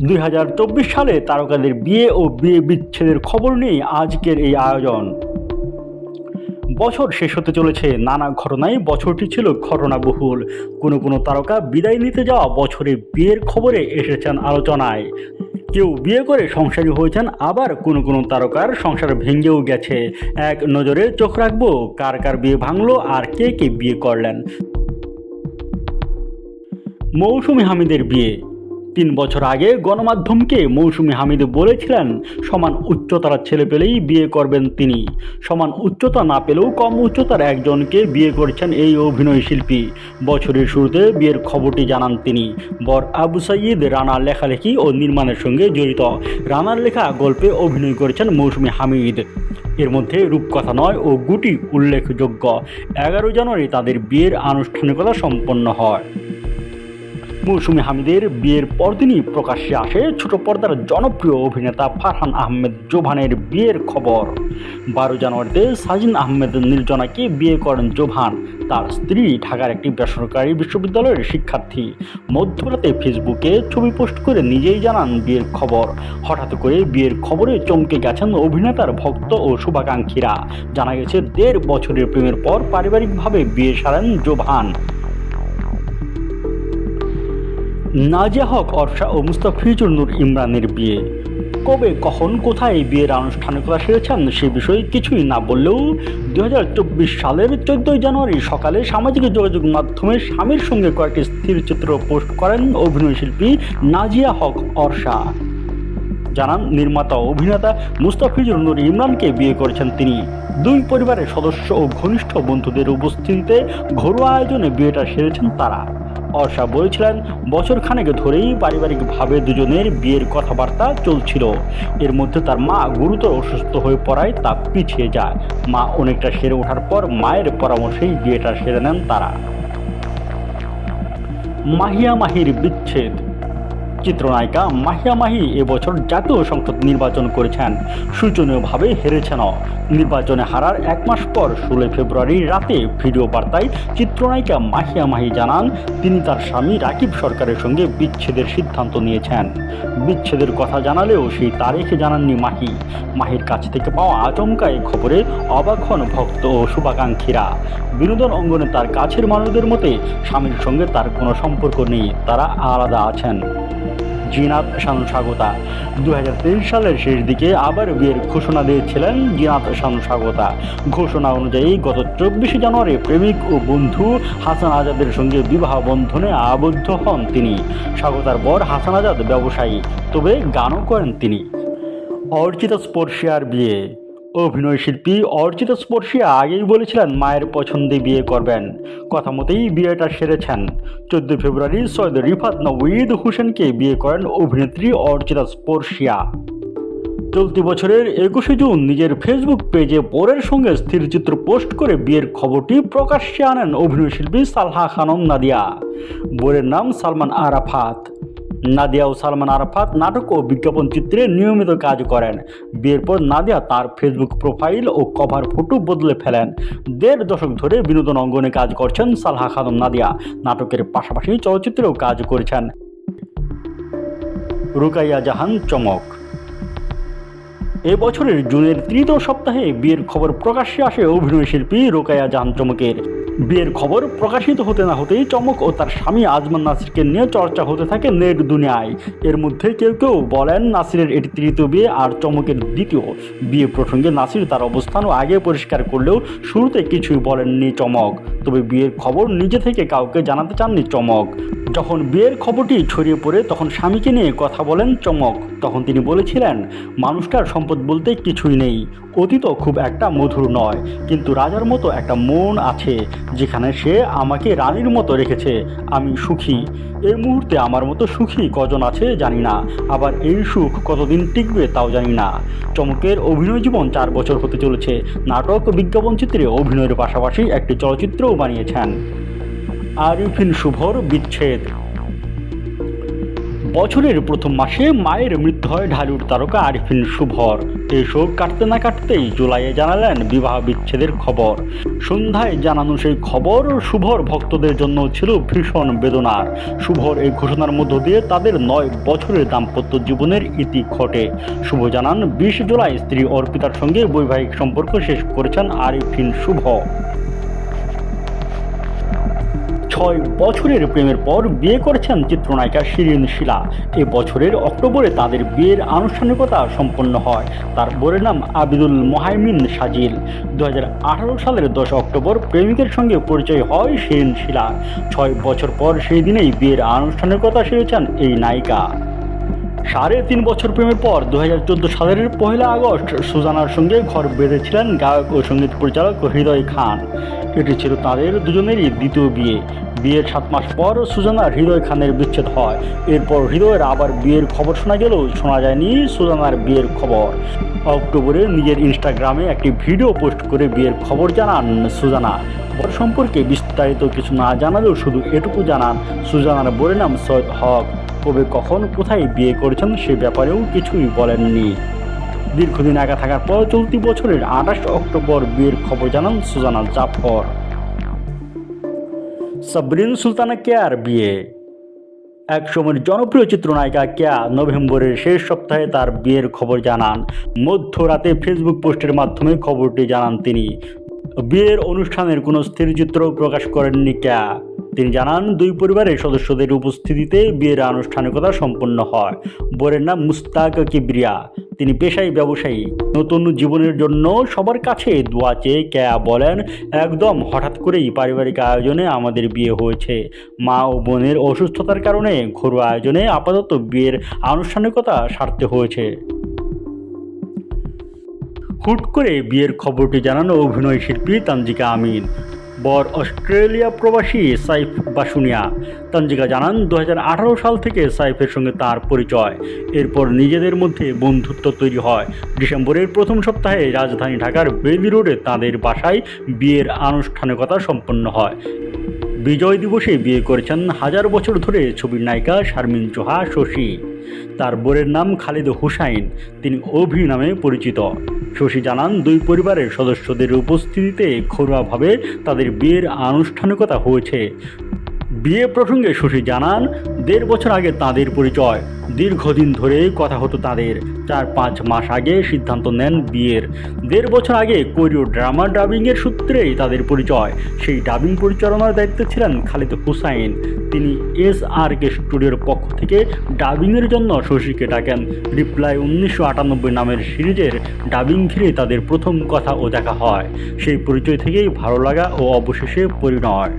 2024 সালে তারকাদের বিয়ে ও বিয়ে বিচ্ছেদের খবর নিয়ে আজকের এই আয়োজন। বছর শেষ হতে চলেছে, নানা ঘটনায় বছরটি ছিল ঘটনাবহুল। কোনো তারকা বিদায় নিতে যাওয়া বছরে বিয়ের খবরে এসেছেন আলোচনায়। কেউ বিয়ে করে সংসারী হয়েছেন, আবার কোনো তারকার সংসার ভেঙেও গেছে। এক নজরে চোখ রাখবো কার কার বিয়ে ভাঙলো আর কে বিয়ে করলেন। মৌসুমী হামিদের বিয়ে। 3 বছর আগে গণমাধ্যমকে মৌসুমী হামিদ বলেছিলেন সমান উচ্চতার ছেলে পেলেই বিয়ে করবেন তিনি। সমান উচ্চতা না পেলেও কম উচ্চতার একজনকে বিয়ে করেছেন এই অভিনয় শিল্পী। বছরের শুরুতে বিয়ের খবরটি জানান তিনি। বর আবু সাইদ রানা লেখালেখি ও নির্মাণের সঙ্গে জড়িত। রানার লেখা গল্পে অভিনয় করেছেন মৌসুমী হামিদ। এর মধ্যে রূপকথা নয় ও গুটি উল্লেখযোগ্য। 11 জানুয়ারি তাদের বিয়ের আনুষ্ঠানিকতা সম্পন্ন হয়। মৌসুমী হামিদের বিয়ের পরদিনই প্রকাশ্যে আসে ছোট পর্দার জনপ্রিয় অভিনেতা ফারহান আহমেদ জোভানের বিয়ের খবর। 12 জানুয়ারিতে সাজিন আহমেদ নির্জনাকে বিয়ে করেন জোভান। তার স্ত্রী ঢাকার একটি বেসরকারি বিশ্ববিদ্যালয়ের শিক্ষার্থী। মধ্যরাতে ফেসবুকে ছবি পোস্ট করে নিজেই জানান বিয়ের খবর। হঠাৎ করে বিয়ের খবরে চমকে গেছেন অভিনেতার ভক্ত ও শুভাকাঙ্ক্ষীরা। জানা গেছে 1.5 বছরের প্রেমের পর পারিবারিকভাবে বিয়ে সারেন জোভান। নাজিয়া হক অর্ষা ও মুস্তাফিজুর নূর ইমরানের বিয়ে। কবে, কখন, কোথায় বিয়ের আনুষ্ঠানিকতা সেরেছেন সে বিষয়ে কিছুই না বললেও 2024 সালের 14 জানুয়ারি সকালে সামাজিক যোগাযোগ মাধ্যমে স্বামীর সঙ্গে কয়েকটি স্থিরচিত্র পোস্ট করেন অভিনয়শিল্পী নাজিয়া হক অর্ষা। জানান নির্মাতা ও অভিনেতা মুস্তাফিজুর নূর ইমরানকে বিয়ে করেছেন তিনি। 2 পরিবারের সদস্য ও ঘনিষ্ঠ বন্ধুদের উপস্থিতিতে ঘরোয়া আয়োজনে বিয়েটা সেরেছেন তারা। অর্ষা বলেছিলেন বছরখানেক ধরেই পারিবারিকভাবে দুজনের বিয়ের কথাবার্তা চলছিল। এর মধ্যে তার মা গুরুতর অসুস্থ হয়ে পড়ায় তা পিছিয়ে যায়। মা অনেকটা সেরে ওঠার পর মায়ের পরামর্শেই বিয়েটা সেরে নেন তারা। মাহিয়া মাহির বিচ্ছেদ। চিত্রনায়িকা মাহিয়া মাহি এবছর জাতীয় সংসদ নির্বাচন করেছেন। শোচনীয়ভাবে হেরেছেন। নির্বাচনে হারার 1 মাস পর 16 ফেব্রুয়ারি রাতে ভিডিও বার্তায় চিত্রনায়িকা মাহিয়া মাহি জানান তিনি তার স্বামী রাকিব সরকারের সঙ্গে বিচ্ছেদের সিদ্ধান্ত নিয়েছেন। বিচ্ছেদের কথা জানালেও সেই তারিখ জানাননি মাহি। মাহির কাছ থেকে পাওয়া আচমকা এই খবরে অবাক হন ভক্ত ও শুভাকাঙ্ক্ষীরা। বিনোদন অঙ্গনে তার কাছের মানুষদের মতে স্বামীর সঙ্গে তার কোনো সম্পর্ক নেই, তারা আলাদা আছেন। জিনাত শানু স্বাগতা। 2023 সালের শেষ দিকে আবার বিয়ের ঘোষণা দিয়েছিলেন জিনাত শানু স্বাগতা। ঘোষণা অনুযায়ী গত 24 জানুয়ারি প্রেমিক ও বন্ধু হাসান আজাদের সঙ্গে বিবাহ বন্ধনে আবদ্ধ হন তিনি। স্বাগতার বর হাসান আজাদ ব্যবসায়ী, তবে গানও করেন তিনি। অর্চিতা স্পর্শিয়ার বিয়ে। অভিনয়শিল্পী অর্চিতা স্পর্শিয়া আগেই বলেছিলেন মায়ের পছন্দে বিয়ে করবেন। কথা মতেই বিয়েটা সেরেছেন। 14 ফেব্রুয়ারি সৈয়দ রিফাত নওয়ীদ হোসেনকে বিয়ে করেন অভিনেত্রী অর্চিতা স্পর্শিয়া। চলতি বছরের 21 জুন নিজের ফেসবুক পেজে বরের সঙ্গে স্থিরচিত্র পোস্ট করে বিয়ের খবরটি প্রকাশ্যে আনেন অভিনয়শিল্পী সালহা খানম নাদিয়া। বরের নাম সালমান আরাফাত। নাদিয়া ও সালমান আরাফাত নাটক ও বিজ্ঞাপন চিত্রে নিয়মিত কাজ করেন। বিয়ের পর নাদিয়া তার ফেসবুক প্রোফাইল ও কভার ফটো বদলে ফেলেন। 1.5 দশক ধরে বিনোদন অঙ্গনে কাজ করছেন সালহা খানম নাদিয়া। নাটকের পাশাপাশি চলচ্চিত্রেও কাজ করেছেন। রুকাইয়া জাহান চমক। এবছরের জুনের 3য় সপ্তাহে বিয়ের খবর প্রকাশ্যে আসে অভিনয়শিল্পী রুকাইয়া জাহান চমকের। বিয়ের খবর প্রকাশিত হতে না হতেই চমক ও তার স্বামী আজমান নাসিরকে নিয়ে চর্চা হতে থাকে নেট দুনিয়ায়। এর মধ্যে কেউ বলেন নাসিরের এটি 3য় বিয়ে আর চমকের 2য়। বিয়ে প্রসঙ্গে নাসির তার অবস্থানও আগে পরিষ্কার করলেও শুরুতে কিছুই বলেননি চমক। তবে বিয়ের খবর নিজে থেকে কাউকে জানাতে চাননি চমক। যখন বিয়ের খবরটি ছড়িয়ে পড়ে তখন স্বামীকে নিয়ে কথা বলেন চমক। তখন তিনি বলেছিলেন মানুষটার সম্পদ বলতে কিছুই নেই, অতীতও খুব একটা মধুর নয়, কিন্তু রাজার মতো একটা মন আছে যেখানে সে আমাকে রানীর মতো রেখেছে। আমি সুখী। এই মুহূর্তে আমার মতো সুখী কজন আছে জানি না, আবার এই সুখ কতদিন টিকবে তাও জানি না। চমকের অভিনয় জীবন 4 বছর হতে চলেছে। নাটক, বিজ্ঞাপন চিত্রে অভিনয়ের পাশাপাশি একটি চলচ্চিত্রও বানিয়েছেন। আরিফিন শুভর বিচ্ছেদ। বছরের প্রথম মাসে মায়ের মৃত্যু হয় ঢালিউড তারকা আরিফিন শুভর। এই শোক কাটতে না কাটতেই জুলাইয়ে জানালেন বিবাহ বিচ্ছেদের খবর। সন্ধ্যায় জানানো সেই খবর শুভর ভক্তদের জন্য ছিল ভীষণ বেদনার। শুভর এই ঘোষণার মধ্য দিয়ে তাদের 9 বছরের দাম্পত্য জীবনের ইতি ঘটে। শুভ জানান 20 জুলাই স্ত্রী অর্পিতার সঙ্গে বৈবাহিক সম্পর্ক শেষ করেছেন আরিফিন শুভ। 6 বছরের প্রেমের পর বিয়ে করেছেন চিত্রনায়িকা শিরিন শিলা। এ বছরের অক্টোবরে তাদের বিয়ের আনুষ্ঠানিকতা সম্পন্ন হয়। তার বোনের নাম আবিদুল মোহাইমিন সাজিল। 2018 সালের 10 অক্টোবর প্রেমিকের সঙ্গে পরিচয় হয় শিরিন শিলার। 6 বছর পর সেই দিনেই বিয়ের আনুষ্ঠানিকতা সেরেছেন এই নায়িকা। 3.5 বছর প্রেমের পর 2014 সালের 1 আগস্ট সুজানার সঙ্গে ঘর বেঁধেছিলেন গায়ক ও সঙ্গীত পরিচালক হৃদয় খান। এটি ছিল তাদের দুজনেরই দ্বিতীয় বিয়ে। বিয়ের 7 মাস পর সুজানা হৃদয় খানের বিচ্ছেদ হয়। এরপর হৃদয়ের আবার বিয়ের খবর শোনা গেলেও শোনা যায়নি সুজানার বিয়ের খবর। অক্টোবরে নিজের ইনস্টাগ্রামে একটি ভিডিও পোস্ট করে বিয়ের খবর জানান সুজানা। বর সম্পর্কে বিস্তারিত কিছু না জানালেও শুধু এটুকু জানান সুজানার বোনের নাম সৈয়দ হক। কবে কখন কোথায় বিয়ে করেছেন সে ব্যাপারেও কিছুই বলেননি। দীর্ঘদিন একা থাকার পর চলতি বছরের 28 অক্টোবর বিয়ের খবর জানান সুজানা জাফর। সাবরিন সুলতানা কেয়ার বিয়ে। একসময়ের জনপ্রিয় চিত্রনায়িকা কেয়া নভেম্বরের শেষ সপ্তাহে তার বিয়ের খবর জানান। মধ্যরাতে ফেসবুক পোস্টের মাধ্যমে খবরটি জানান তিনি। বিয়ের অনুষ্ঠানের কোনো স্থিরচিত্র প্রকাশ করেননি কেয়া। তিনি জানান 2 পরিবারের সদস্যদের উপস্থিতিতে বিয়ের আনুষ্ঠানিকতা সম্পন্ন হয়। বোনের নাম মুস্তাক কিবরিয়া। তিনি পেশায় ব্যবসায়ী। নতুন জীবনের জন্য সবার কাছে দোয়া চেয়ে কেয়া বলেন, একদম হঠাৎ করেই পারিবারিক আয়োজনে আমাদের বিয়ে হয়েছে। মা ও বোনের অসুস্থতার কারণে ঘরোয়া আয়োজনে আপাতত বিয়ের আনুষ্ঠানিকতা সারতে হয়েছে। হুট করে বিয়ের খবরটি জানান অভিনয় শিল্পী তানজিকা আমিন। বর অস্ট্রেলিয়া প্রবাসী সাইফ বাসুনিয়া। তানজিকা জানান 2018 সাল থেকে সাইফের সঙ্গে তার পরিচয়। এরপর নিজেদের মধ্যে বন্ধুত্ব তৈরি হয়। ডিসেম্বরের প্রথম সপ্তাহে রাজধানী ঢাকার বেলি রোডে তাঁদের বাসায় বিয়ের আনুষ্ঠানিকতা সম্পন্ন হয়। বিজয় দিবসে বিয়ে করেছেন 1000 বছর ধরে ছবির নায়িকা শারমিন জোহা শশী। তার বোনের নাম খালিদ হুসাইন। তিনি অভি নামে পরিচিত। শশী জানান 2 পরিবারের সদস্যদের উপস্থিতিতে ঘরোয়াভাবে তাদের বিয়ের আনুষ্ঠানিকতা হয়েছে। বিয়ে প্রসঙ্গে শশী জানান 1.5 বছর আগে তাঁদের পরিচয়। দীর্ঘদিন ধরে কথা হতো তাদের। 4-5 মাস আগে সিদ্ধান্ত নেন বিয়ের। 1.5 বছর আগে কোরিও ড্রামা ডাবিংয়ের সূত্রেই তাদের পরিচয়। সেই ডাবিং পরিচালনার দায়িত্বে ছিলেন খালিদ হুসাইন। তিনি SRK স্টুডিওর পক্ষ থেকে ডাবিংয়ের জন্য শশীকে ডাকেন। রিপ্লাই 1998 নামের সিরিজের ডাবিং ঘিরে তাদের প্রথম কথা ও দেখা হয়। সেই পরিচয় থেকেই ভালো লাগা ও অবশেষে পরিণয়।